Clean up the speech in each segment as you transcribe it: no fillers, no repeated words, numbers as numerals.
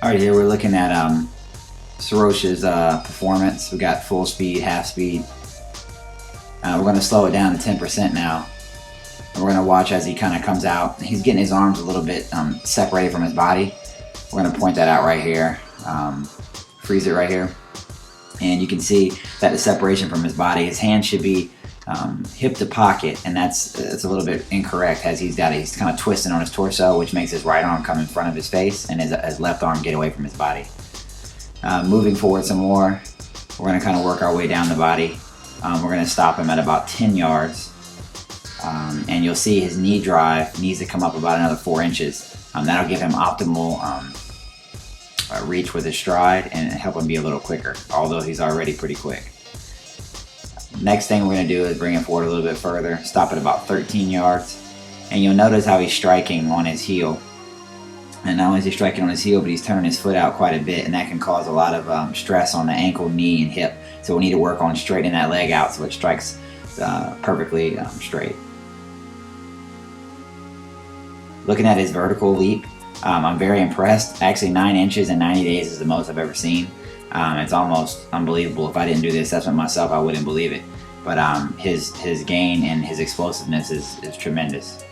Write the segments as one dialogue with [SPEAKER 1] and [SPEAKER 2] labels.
[SPEAKER 1] Alright, here we're looking at Sarosh's performance. We got full speed, half speed. We're going to slow it down to 10% now. And we're going to watch as he kind of comes out. He's getting his arms a little bit separated from his body. We're going to point that out right here. Freeze it right here. And you can see that the separation from his body, his hand should be hip to pocket, and that's a little bit incorrect, as he's kind of twisting on his torso, which makes his right arm come in front of his face and his left arm get away from his body. Moving forward some more, we're going to kind of work our way down the body. We're going to stop him at about 10 yards, and you'll see his knee drive needs to come up about another 4 inches. That'll give him optimal reach with his stride and help him be a little quicker, although he's already pretty quick. Next thing we're going to do is bring him forward a little bit further, stop at about 13 yards, and you'll notice how he's striking on his heel. And not only is he striking on his heel, but he's turning his foot out quite a bit, and that can cause a lot of stress on the ankle, knee, and hip. So we need to work on straightening that leg out so it strikes perfectly straight. Looking at his vertical leap, I'm very impressed. Actually, 9 inches in 90 days is the most I've ever seen. It's almost unbelievable. If I didn't do the assessment myself, I wouldn't believe it. But his gain and his explosiveness is tremendous.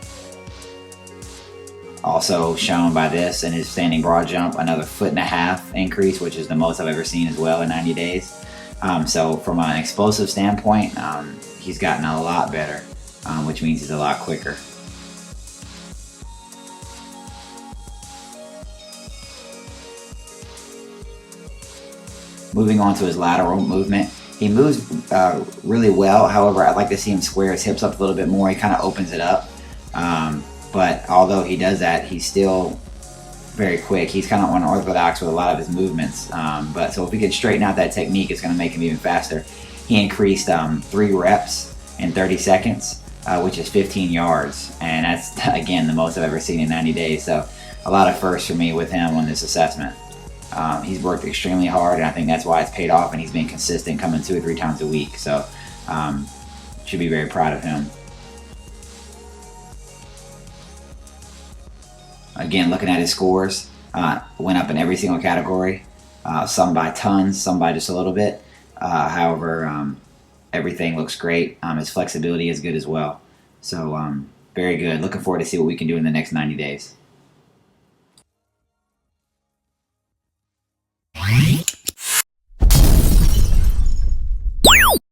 [SPEAKER 1] Also shown by this and his standing broad jump, another 1.5 foot increase, which is the most I've ever seen as well in 90 days. So from an explosive standpoint, he's gotten a lot better, which means he's a lot quicker. Moving on to his lateral movement, he moves really well. However, I'd like to see him square his hips up a little bit more. He kind of opens it up, but although he does that, he's still very quick. He's kind of unorthodox with a lot of his movements. So if we can straighten out that technique, it's going to make him even faster. He increased 3 reps in 30 seconds, which is 15 yards, and that's again the most I've ever seen in 90 days. So a lot of firsts for me with him on this assessment. He's worked extremely hard, and I think that's why it's paid off, and he's been consistent, coming 2 or 3 times a week. So should be very proud of him. Again, looking at his scores, went up in every single category, some by tons, some by just a little bit. However, everything looks great. His flexibility is good as well. So very good. Looking forward to see what we can do in the next 90 days.